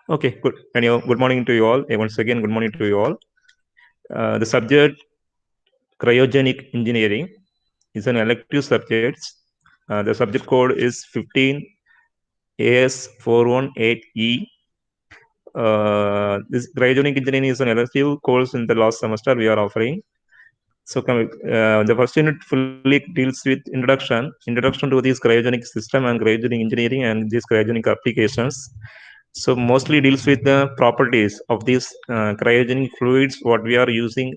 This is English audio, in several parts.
Okay, good. Anyhow, good morning to you all. Once again, good morning to you all. The subject cryogenic engineering is an elective subject. The subject code is 15 AS418E. This cryogenic engineering is an elective course in the last semester we are offering. So the first unit fully deals with introduction to this cryogenic system and cryogenic engineering and these cryogenic applications. So mostly deals with the properties of these cryogenic fluids, what we are using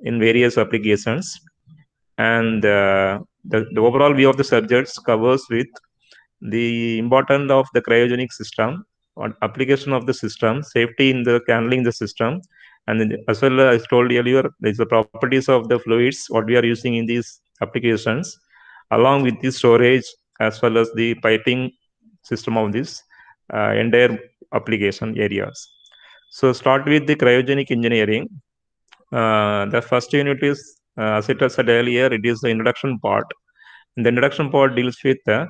in various applications. And the overall view of the subjects covers with the importance of the cryogenic system, on application of the system, safety in the handling the system, and then as well as I told earlier, there's the properties of the fluids what we are using in these applications, along with the storage as well as the piping system of this entire application areas. So start with the cryogenic engineering. The first unit is, as it was said earlier, it is the introduction part. The introduction part deals with the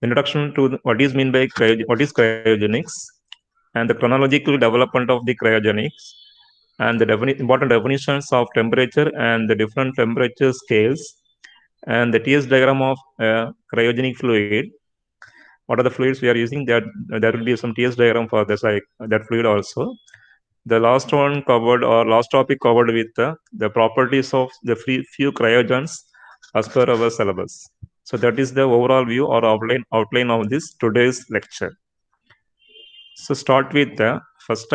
introduction to what is mean by what is cryogenics and the chronological development of the cryogenics and the important definitions of temperature and the different temperature scales and the TS diagram of cryogenic fluid. What are the fluids we are using? There will be some TS diagram for this, like that fluid also. The last one covered or last topic covered with the properties of the few cryogens as per our syllabus. So that is the overall view or outline of this today's lecture. So start with the first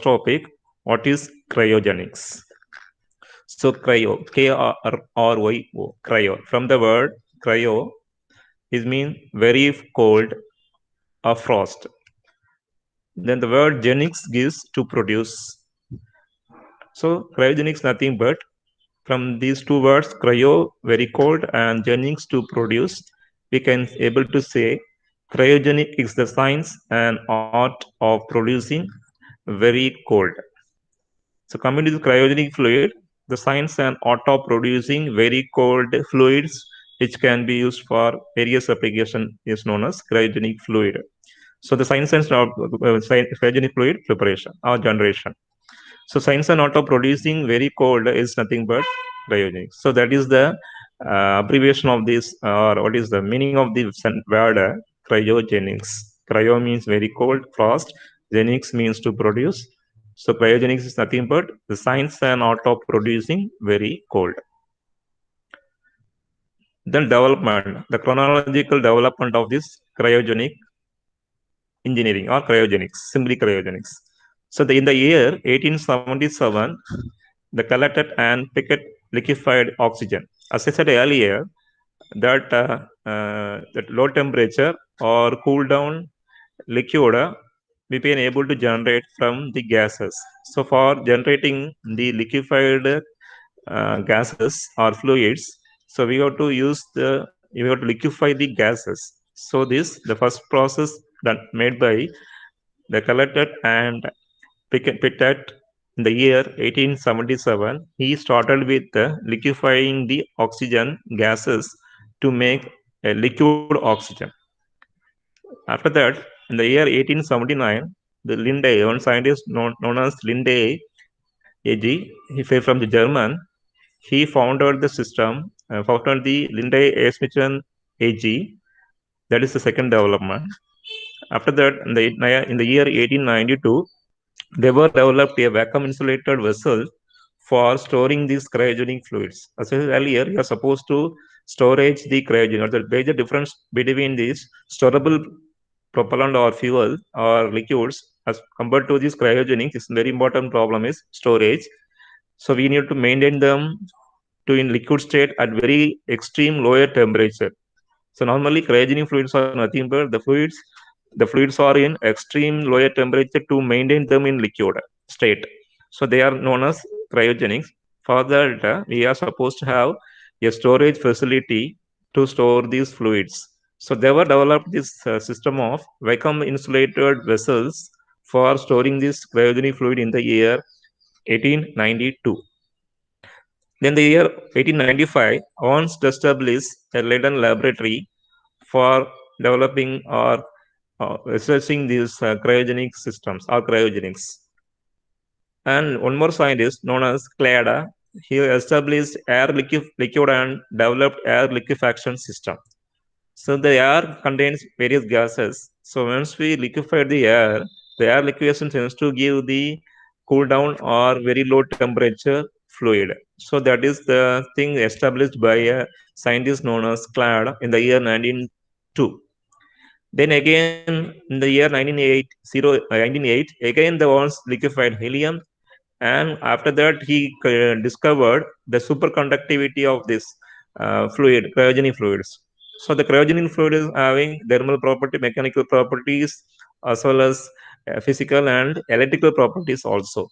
topic. What is cryogenics? So Kryo, cryo. From the word cryo, it means very cold or frost. Then the word genics gives to produce. So cryogenics nothing but from these two words, cryo, very cold, and genics, to produce, we can able to say cryogenic is the science and art of producing very cold. So coming to the cryogenic fluid, the science and art of producing very cold fluids, which can be used for various application, is known as cryogenic fluid. So the science and cryogenic fluid preparation or generation. So science and art of producing very cold is nothing but cryogenics. So that is the abbreviation of this, or what is the meaning of the word cryogenics. Cryo means very cold, frost. Genics means to produce. So cryogenics is nothing but the science and art of producing very cold. Then development, the chronological development of this cryogenic engineering or cryogenics, simply cryogenics. So in the year 1877, the collected and picket liquefied oxygen. As I said earlier, that low temperature or cool down liquid we been able to generate from the gases. So for generating the liquefied gases or fluids, so we have to we have to liquefy the gases. So this the first process that made by the collected and Pittet in the year 1877, he started with liquefying the oxygen gases to make a liquid oxygen. After that, in the year 1879, the Linde, one scientist known as Linde AG, he came from the German, he founded the system, founded the Linde Esmission AG. That is the second development. After that, in the year 1892, they were developed a vacuum insulated vessel for storing these cryogenic fluids. As I said earlier, you are supposed to storage the cryogen. The major difference between these storable propellant or fuel or liquids as compared to these cryogenics is very important problem is storage. So we need to maintain them to in liquid state at very extreme lower temperature. So normally cryogenic fluids are nothing but the fluids are in extreme lower temperature to maintain them in liquid state. So they are known as cryogenics. For that, we are supposed to have a storage facility to store these fluids. So they were developed this system of vacuum insulated vessels for storing this cryogenic fluid in the year 1892. Then the year 1895, Ons established a Leiden laboratory for developing or researching these cryogenic systems or cryogenics. And one more scientist known as Clada, he established liquid and developed air liquefaction system. So the air contains various gases. So once we liquefy the air liquefaction tends to give the cool down or very low temperature fluid. So that is the thing established by a scientist known as Clad in the year 1902. Then again in the year 1908, again the once liquefied helium, and after that he discovered the superconductivity of this fluid, cryogenic fluids. So the cryogenic fluid is having thermal property, mechanical properties, as well as physical and electrical properties also.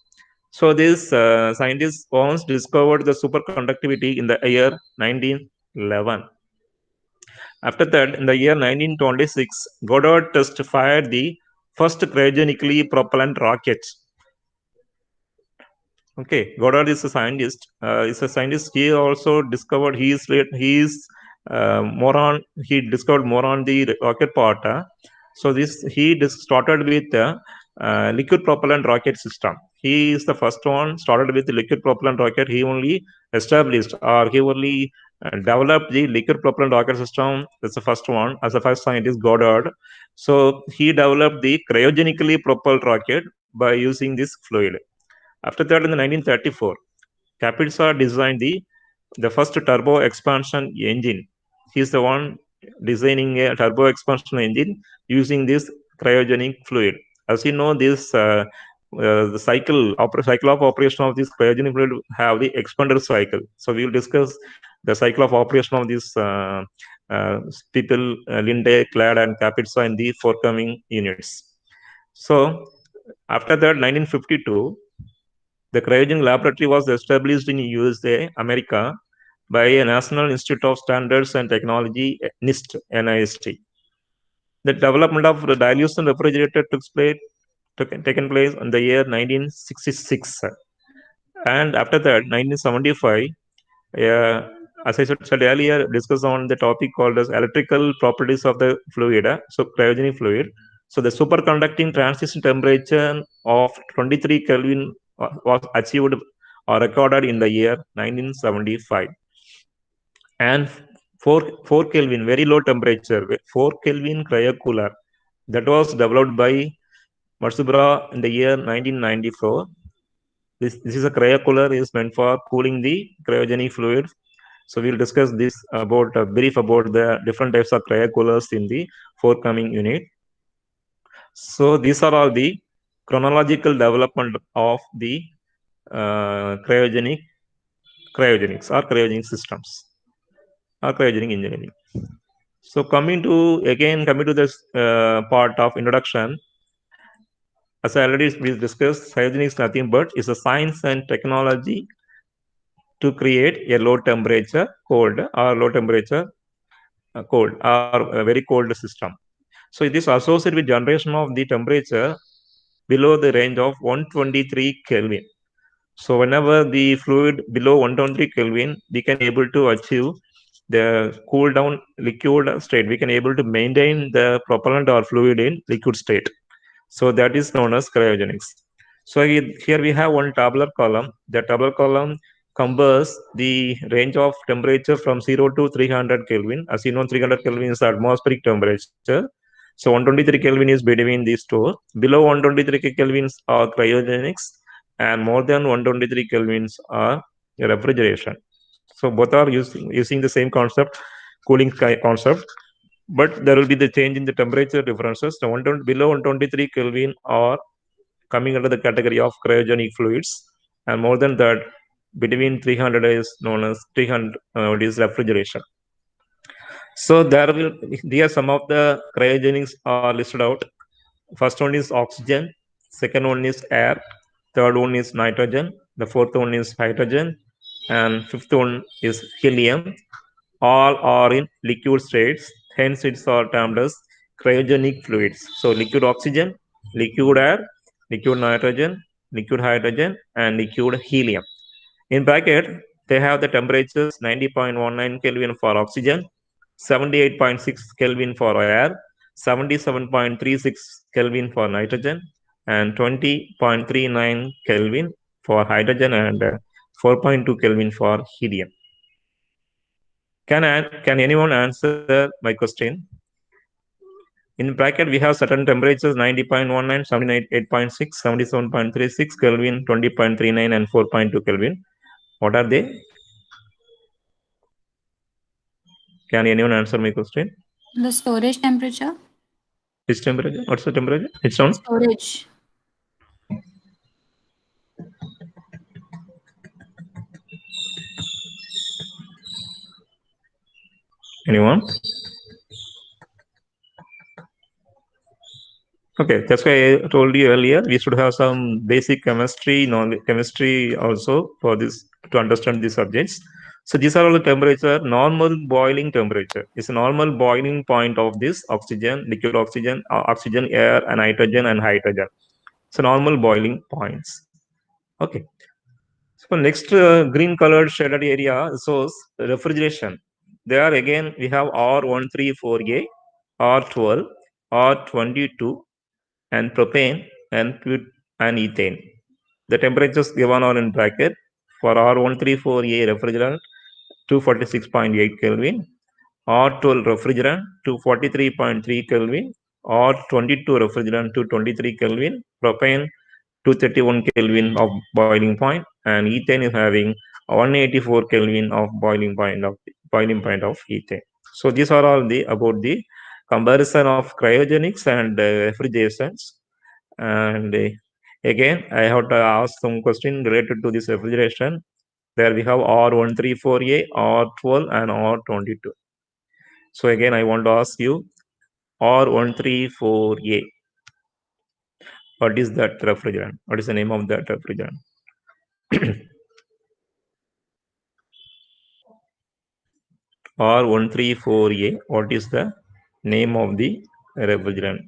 So this scientist once discovered the superconductivity in the year 1911. After that, in the year 1926, Goddard test fired the first cryogenically propellant rockets. Okay, Goddard is a scientist. He also discovered he is more on he discovered more on the rocket part. So this he started with liquid propellant rocket system. He is the first one started with the liquid propellant rocket. He only established or he only developed the liquid propellant rocket system. That's the first one as the first scientist Goddard. So he developed the cryogenically propelled rocket by using this fluid. After that, in the 1934, Kapitsa designed the first turbo expansion engine. He's the one designing a turbo expansion engine using this cryogenic fluid. As you know, this the cycle of operation of this cryogenic fluid have the expander cycle. So we will discuss the cycle of operation of these people, Linde, Clad, and Kapitsa in the forthcoming units. So after that, 1952. The Cryogen laboratory was established in USA, America, by a National Institute of Standards and Technology, NIST, NIST. The development of the dilution refrigerator taken place in the year 1966. And after that, 1975, as I said earlier, discussed on the topic called as electrical properties of the fluid, so cryogenic fluid. So the superconducting transition temperature of 23 Kelvin was achieved or recorded in the year 1975. And 4 Kelvin, very low temperature, 4 Kelvin cryocooler, that was developed by Matsubara in the year 1994. This is a cryocooler is meant for cooling the cryogenic fluid. So we'll discuss this about a brief about the different types of cryocoolers in the forthcoming unit. So these are all the chronological development of the cryogenics or cryogenic systems or cryogenic engineering. So coming to this part of introduction, as I already discussed, cryogenics is nothing but is a science and technology to create a low temperature cold or low temperature cold or a very cold system. So it is associated with generation of the temperature below the range of 123 Kelvin. So whenever the fluid below 123 Kelvin, we can able to achieve the cool down liquid state. We can able to maintain the propellant or fluid in liquid state. So that is known as cryogenics. So here we have one tabular column. The tabular column covers the range of temperature from 0 to 300 Kelvin. As you know, 300 Kelvin is the atmospheric temperature. So 123 Kelvin is between these two. Below 123 Kelvins are cryogenics, and more than 123 Kelvins are refrigeration. So both are using the same concept, cooling concept, but there will be the change in the temperature differences. The below 123 Kelvin are coming under the category of cryogenic fluids, and more than that, between 300 is known as 300 is refrigeration. So there some of the cryogenics are listed out. First one is oxygen, second one is air, third one is nitrogen, the fourth one is hydrogen, and fifth one is helium. All are in liquid states, hence it's are termed as cryogenic fluids. So liquid oxygen, liquid air, liquid nitrogen, liquid hydrogen, and liquid helium. In bracket, they have the temperatures 90.19 Kelvin for oxygen, 78.6 Kelvin for air, 77.36 Kelvin for nitrogen, and 20.39 Kelvin for hydrogen, and 4.2 Kelvin for helium. Can anyone answer my question? In bracket, we have certain temperatures 90.19, 78.6, 77.36 Kelvin, 20.39, and 4.2 Kelvin. What are they? Can anyone answer my question? The storage temperature. Which temperature? What's the temperature? It's on Storage. anyone? Okay, that's why I told you earlier we should have some basic chemistry knowledge, chemistry also for this to understand these subjects. So these are all the temperature. Normal boiling temperature is a normal boiling point of this oxygen, liquid oxygen, oxygen, air, and nitrogen and hydrogen. So normal boiling points. Okay. So next green colored shaded area shows refrigeration. There again we have R134A, R12, R22, and propane and ethane. The temperatures given are in bracket. For R134A refrigerant, 246.8 Kelvin, R12 refrigerant, 243.3 Kelvin, R22 refrigerant, 223 Kelvin, propane, 231 Kelvin of boiling point, and ethane is having 184 Kelvin of boiling point of ethane. So these are all the about the comparison of cryogenics and refrigerations. And again, I have to ask some question related to this refrigeration. There we have R134A, R12, and R22. So again, I want to ask you R134A. What is that refrigerant? What is the name of that refrigerant? R134A. What is the name of the refrigerant?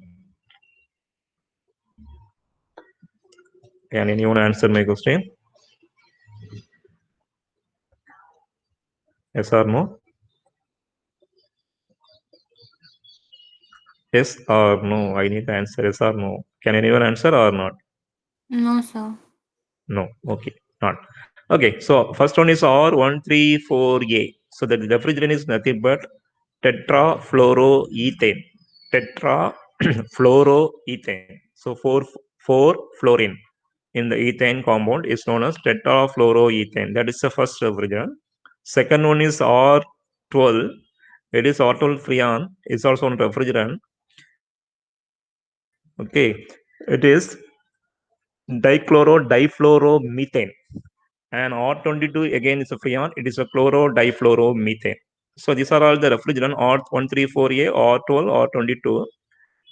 Can anyone answer my question? Yes or no? Yes or no? I need to answer yes or no. Can anyone answer or not? No, sir. No. Okay. Not. Okay. So first one is R134A. So the refrigerant is nothing but tetrafluoroethane. Tetrafluoroethane. So four fluorine in the ethane compound is known as tetrafluoroethane. That is the first refrigerant. Second one is R12. It is R12 freon. It's also a refrigerant. Okay, it is dichloro-difluoromethane. And R22 again is a freon. It is a chloro-difluoromethane. So these are all the refrigerant R134A, R12, R22.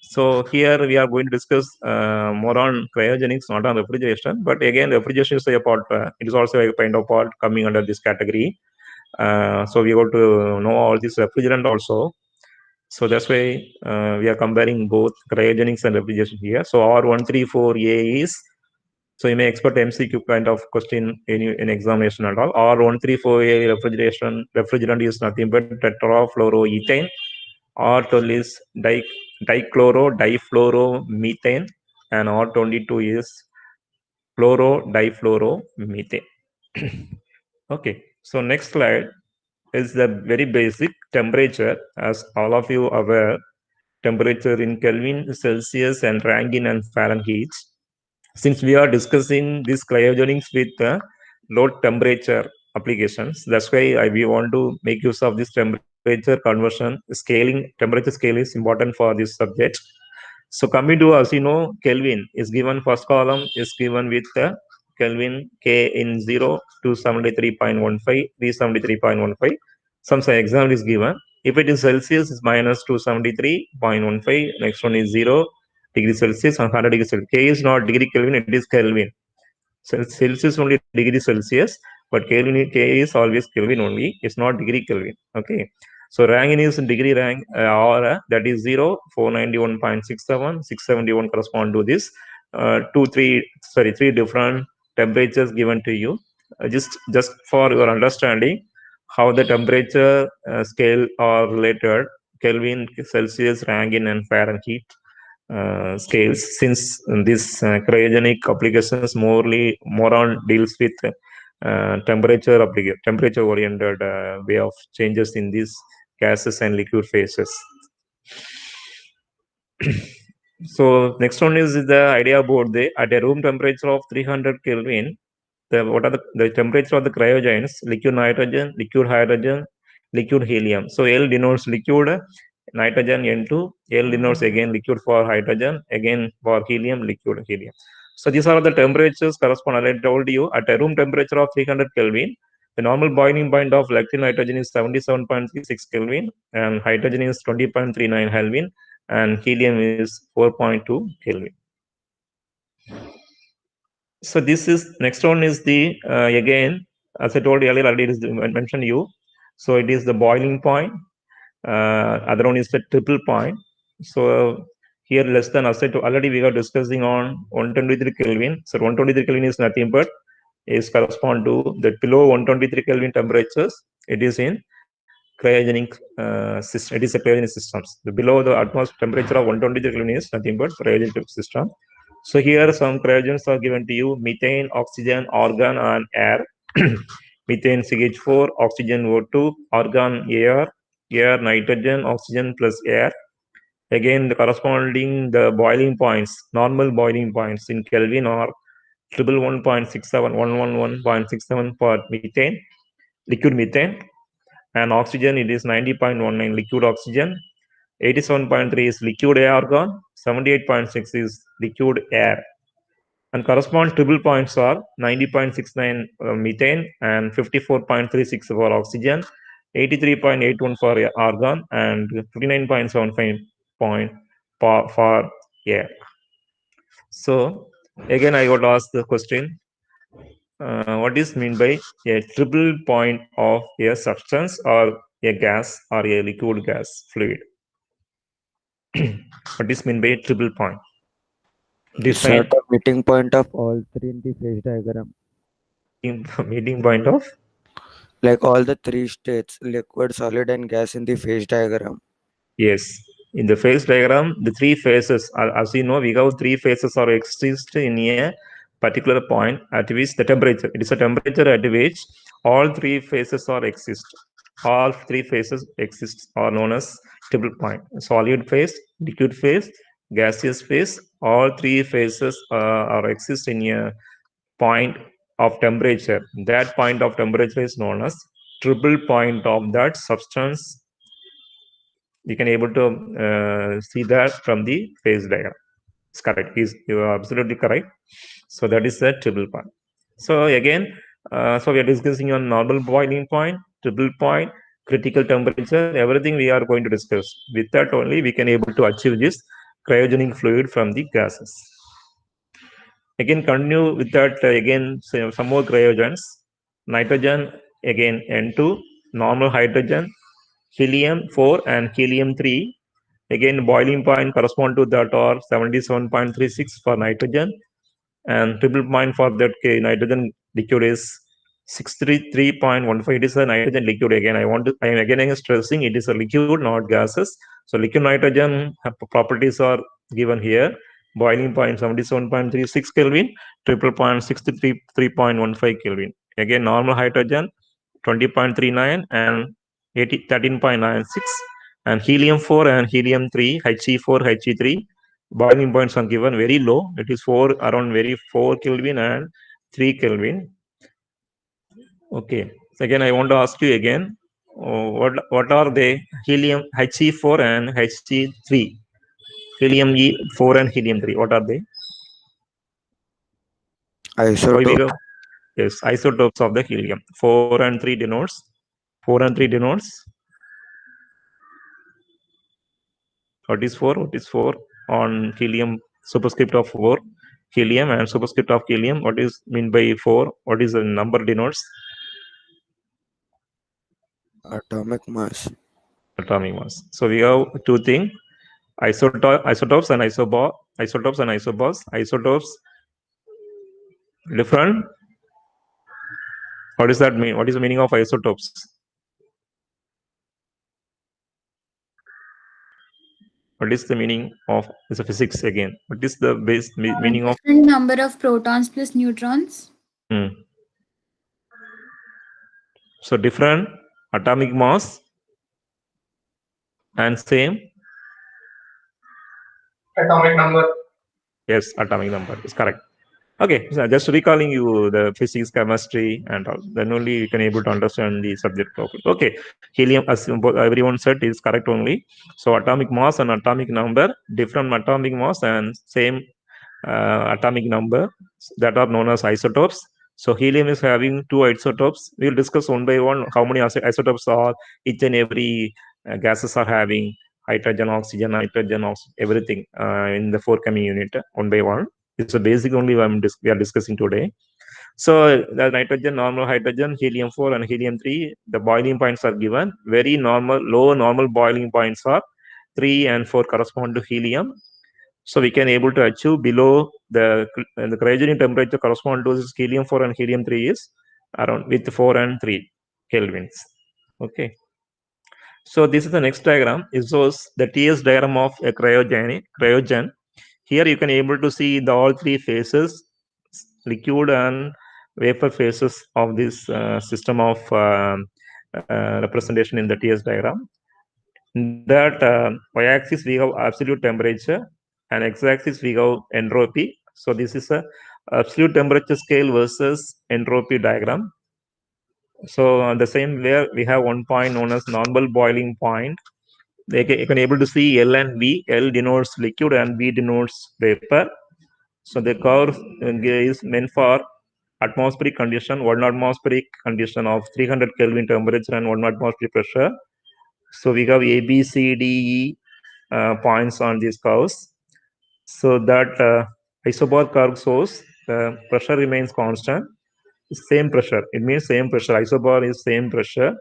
So here we are going to discuss more on cryogenics, not on refrigeration. But again, refrigeration is a part. It is also a kind of part coming under this category. So we got to know all this refrigerant also. So that's why we are comparing both cryogenics and refrigeration here. So R134A is, so you may expect MCQ kind of question in examination and all. R134A refrigerant is nothing but tetrafluoroethane. R12 is dichloro-difluoromethane, and R22 is chloro-difluoromethane. Okay, so next slide is the very basic temperature. As all of you are aware, temperature in Kelvin, Celsius, and Rankine and Fahrenheit. Since we are discussing this cryogenics with low temperature applications, that's why we want to make use of this temperature conversion scaling. Temperature scale is important for this subject. So coming to, as you know, Kelvin is given, first column is given with Kelvin K in 0 to 73.15, 373.15. Some example is given. If it is Celsius, it's minus 273.15. Next one is 0 degree Celsius and 100 degree Celsius. K is not degree Kelvin, it is Kelvin. Celsius only degree Celsius, but Kelvin, K is always Kelvin only. It's not degree Kelvin. Okay. So Rankine is degree rank or that is 0, 491.67, 671 correspond to this. Three different temperatures given to you. Just for your understanding, how the temperature scale are related. Kelvin, Celsius, Rankine, and Fahrenheit scales. Since this cryogenic applications more on deals with temperature oriented way of changes in these gases and liquid phases. So next one is the idea about at a room temperature of 300 Kelvin, what are the temperature of the cryogens? Liquid nitrogen, liquid hydrogen, liquid helium. So L denotes liquid nitrogen, N2. L denotes again liquid for hydrogen, again for helium, liquid helium. So these are the temperatures correspond. I told you at a room temperature of 300 Kelvin, the normal boiling point of liquid nitrogen is 77.36 Kelvin, and hydrogen is 20.39 Kelvin, and helium is 4.2 Kelvin. So this is next one is the again, as I told you earlier, already it is mentioned you. So it is the boiling point. Other one is the triple point. So here less than, as I told, already we are discussing on 123 Kelvin. So 123 Kelvin is nothing but is correspond to the below 123 Kelvin temperatures. It is in cryogenic system. It is a cryogenic systems. The below the atmospheric temperature of 123 Kelvin is nothing but cryogenic system. So here some cryogens are given to you: methane, oxygen, argon, and air. Methane CH4, oxygen O2, argon air nitrogen, oxygen plus air. Again, the corresponding the boiling points, normal boiling points in Kelvin are 111.67, 111.67 for methane, liquid methane, and oxygen it is 90.19 liquid oxygen, 87.3 is liquid argon, 78.6 is liquid air. And correspond triple points are 90.69 methane and 54.36 for oxygen, 83.81 for argon, and 59.75 point for air. So again, I got to ask the question: what is mean by a triple point of a substance or a gas or a liquid gas fluid? What is mean by a triple point? It's at Define the meeting point of all three in the phase diagram. meeting point of. Like all the three states, liquid, solid, and gas in the phase diagram. Yes, in the phase diagram, the three phases, as you know, we have three phases or exist in a particular point at which the temperature, it is a temperature at which all three phases are exist. All three phases exist are known as triple point: solid phase, liquid phase, gaseous phase. All three phases are exist in a point of temperature. That point of temperature is known as triple point of that substance. You can able to see that from the phase diagram. It's correct. You are absolutely correct. So that is the triple point. So again, so we are discussing on normal boiling point, triple point, critical temperature, everything we are going to discuss. With that only we can able to achieve this cryogenic fluid from the gases. Again, continue with that. Again, some more cryogens. Nitrogen, again N2, normal hydrogen, helium 4 and helium 3. Again, boiling point correspond to that are 77.36 for nitrogen, and triple point for that nitrogen liquid is 633.15. It is a nitrogen liquid. Again, I am again stressing it is a liquid, not gases. So liquid nitrogen properties are given here. Boiling point 77.36 Kelvin, triple point 633.15 Kelvin. Again, normal hydrogen 20.39 and 13.96, and helium 4 and helium 3, He4, He3. Boiling points are given very low. It is around 4 Kelvin and 3 Kelvin. Okay. So again, I want to ask you again, what are they? Helium He4 and He3. Helium E4 and helium 3. What are they? Why we Isotope. go? Yes, isotopes of the helium. 4 and 3 denotes. 4 and 3 denotes. What is 4? What is 4 on helium? Superscript of 4. Helium and superscript of helium. What is mean by 4? What is the number denotes? Atomic mass. Atomic mass. So we have two things: isotopes and isotopes and isobars. Isotopes different. What does that mean? What is the meaning of isotopes? What is the meaning of this physics again? What is the base meaning of? Different number of protons plus neutrons. Hmm. So different atomic mass and same Atomic number. yes atomic number is correct. Okay, so just recalling you the physics, chemistry, and all. Then only you can able to understand the subject properly. Okay, helium, as everyone said, is correct only. So atomic mass and atomic number, different atomic mass and same atomic number that are known as isotopes. So helium is having two isotopes. We will discuss one by one how many isotopes are each and every gases are having hydrogen, oxygen, everything in the forthcoming unit one by one. It's a basic only we are discussing today. So the nitrogen, normal hydrogen, helium-4 and helium-3, the boiling points are given. Very normal, low normal boiling points are 3 and 4 correspond to helium. So we can able to achieve below the cryogenic temperature correspond to this helium-4 and helium-3 is around with 4 and 3 kelvins. Okay. So this is the next diagram. It shows the TS diagram of a cryogen. Here you can able to see the all three phases, liquid and vapor phases of this system of representation in the TS diagram. In that y-axis we have absolute temperature and x-axis we have entropy. So this is a absolute temperature scale versus entropy diagram. So on the same way we have one point known as normal boiling point. You can able to see L and V. L denotes liquid and V denotes vapor. So the curve is meant for atmospheric condition, 1 atmospheric condition of 300 Kelvin temperature and 1 atmospheric pressure. So we have A, B, C, D, E points on these curves. So that isobar curve shows the pressure remains constant, same pressure. It means same pressure. Isobar is same pressure.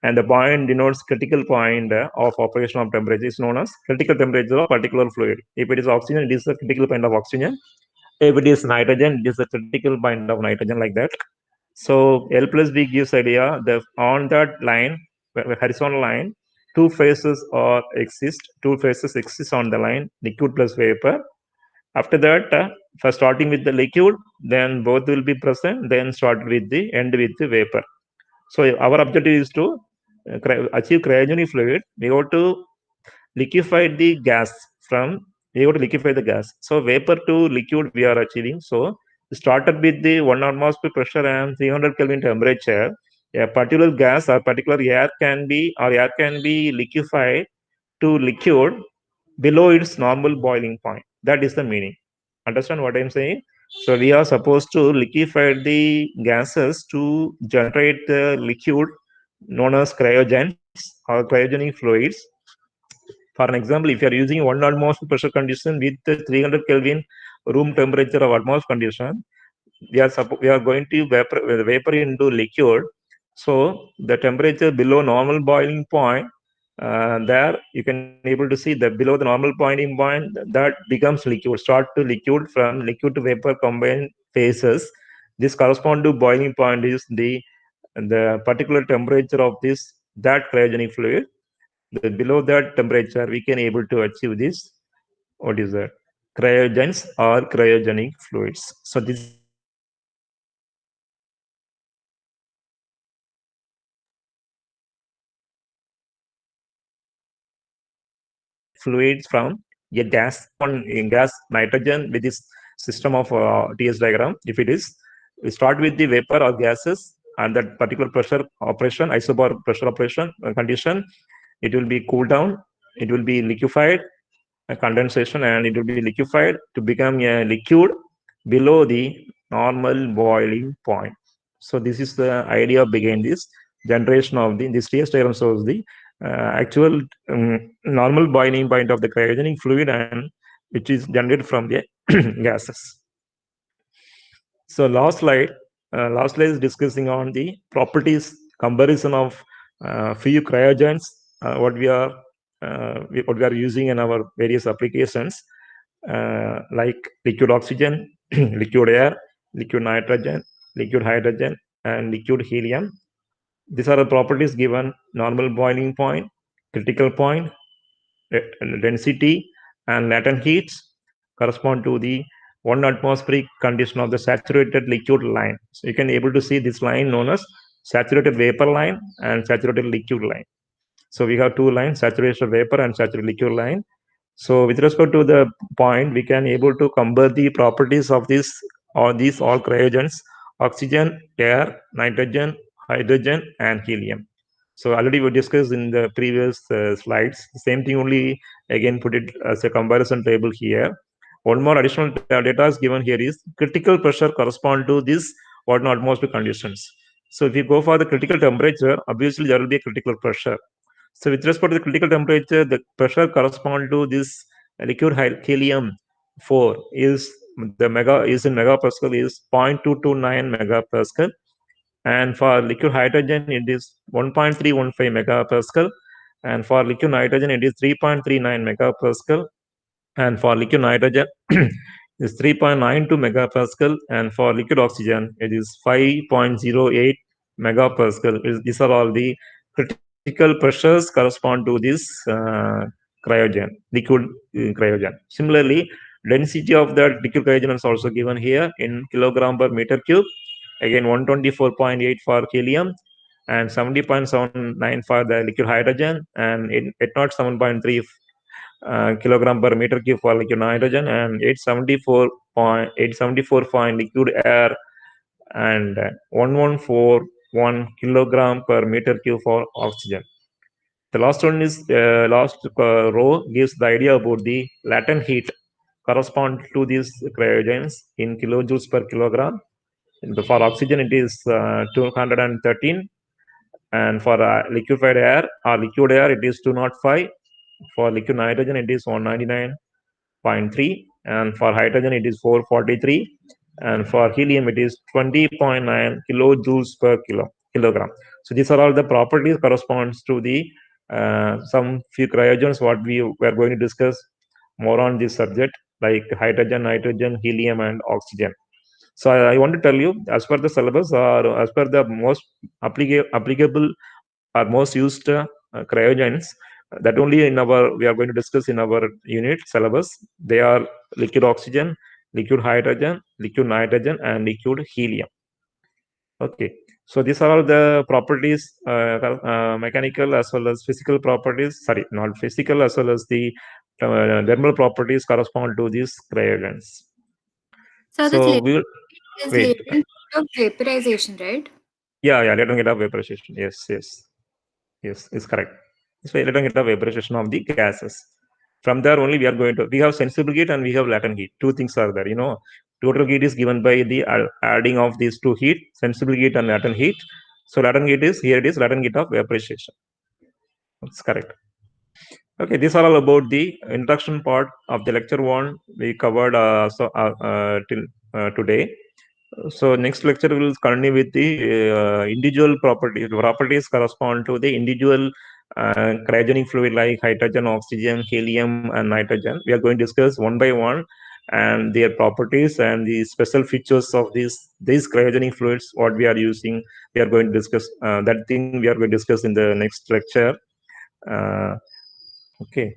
And the point denotes critical point of operation of temperature is known as critical temperature of particular fluid. If it is oxygen, it is the critical point of oxygen. If it is nitrogen, it is the critical point of nitrogen, like that. So L plus B gives idea that on that line, horizontal line, two phases exist. Two phases exist on the line, liquid plus vapor. After that, first starting with the liquid, then both will be present. Then start with the end with the vapor. So our objective is to achieve cryogenic fluid. We have to liquefy the gas from we have to liquefy the gas. So vapor to liquid we are achieving. So started with the 1 atmosphere pressure and 300 Kelvin temperature. A particular gas or particular air can be liquefied to liquid below its normal boiling point. That is the meaning. Understand what I'm saying? So we are supposed to liquefy the gases to generate the liquid known as cryogens or cryogenic fluids. For an example, if you are using 1 atmosphere pressure condition with 300 Kelvin room temperature of atmosphere condition, we are going to vapor into liquid. So the temperature below normal boiling point, there you can able to see that below the normal boiling point that becomes liquid, start to liquid, from liquid to vapor combined phases. This correspond to boiling point is the particular temperature of that cryogenic fluid. Below that temperature we can able to achieve this, what is that, cryogens or cryogenic fluids. So this is the fluids from a gas gas nitrogen with this system of TS diagram. If it is, we start with the vapor or gases and that particular pressure operation, isobar pressure operation condition, it will be cooled down, it will be liquefied, condensation, and it will be liquefied to become a liquid below the normal boiling point. So this is the idea behind this generation of this TS diagram shows the actual normal boiling point of the cryogenic fluid, and which is generated from the gases. So last slide is discussing on the properties comparison of few cryogens, what we are using in our various applications, like liquid oxygen, liquid air, liquid nitrogen, liquid hydrogen, and liquid helium. These are the properties given: normal boiling point, critical point, density and latent heats correspond to the 1 atmospheric condition of the saturated liquid line. So you can able to see this line known as saturated vapor line and saturated liquid line. So we have two lines, saturated vapor and saturated liquid line. So with respect to the point, we can able to compare the properties of these all cryogens: oxygen, air, nitrogen, hydrogen, and helium. So already we discussed in the previous slides. Same thing only again put it as a comparison table here. One more additional data is given here is critical pressure correspond to this ordinary atmospheric conditions. So if you go for the critical temperature, obviously there will be a critical pressure. So with respect to the critical temperature, the pressure correspond to this liquid helium 4 is in megapascal is 0.229 megapascal, and for liquid hydrogen it is 1.315 megapascal, and for liquid nitrogen it is 3.39 megapascal, and for liquid nitrogen is 3.92 megapascal, and for liquid oxygen it is 5.08 megapascal. These are all the critical pressures correspond to this cryogen, liquid cryogen. Similarly, density of the liquid cryogen is also given here in kilogram per meter cube. Again, 124.8 for helium, and 70.79 for the liquid hydrogen, and at not 7.3 kilogram per meter cube for liquid nitrogen, and 874 for liquid air, and 1141 kilogram per meter cube for oxygen. The last one is last row gives the idea about the latent heat correspond to these cryogens in kilojoules per kilogram. For oxygen, it is 213, and for liquefied air or liquid air, it is 205. For liquid nitrogen, it is 199.3, and for hydrogen, it is 443, and for helium, it is 20.9 kilojoules per kilogram. So these are all the properties corresponds to the some few cryogens what we are going to discuss more on this subject, like hydrogen, nitrogen, helium, and oxygen. So I want to tell you, as per the syllabus or as per the most applicable or most used cryogens, that only in our we are going to discuss in our unit syllabus. They are liquid oxygen, liquid hydrogen, liquid nitrogen, and liquid helium. Okay, so these are all the properties, mechanical as well as physical properties. Sorry, not physical, as well as the thermal properties correspond to these cryogens. So this So we'll is wait. leading to vaporization, right? Yeah, let them get up vaporization. Yes, it's correct. So let them get up vaporization of the gases. From there only we are going to, we have sensible heat and we have latent heat. Two things are there, Total heat is given by the adding of these two heat, sensible heat and latent heat. So latent heat is, here it is latent heat of vaporization. That's correct. Okay, these are all about the introduction part of the lecture one we covered till today. So next lecture will continue with the individual properties. Properties correspond to the individual cryogenic fluid like hydrogen, oxygen, helium, and nitrogen. We are going to discuss one by one and their properties and the special features of these cryogenic fluids. What we are using, we are going to discuss that thing. We are going to discuss in the next lecture. Uh, okay.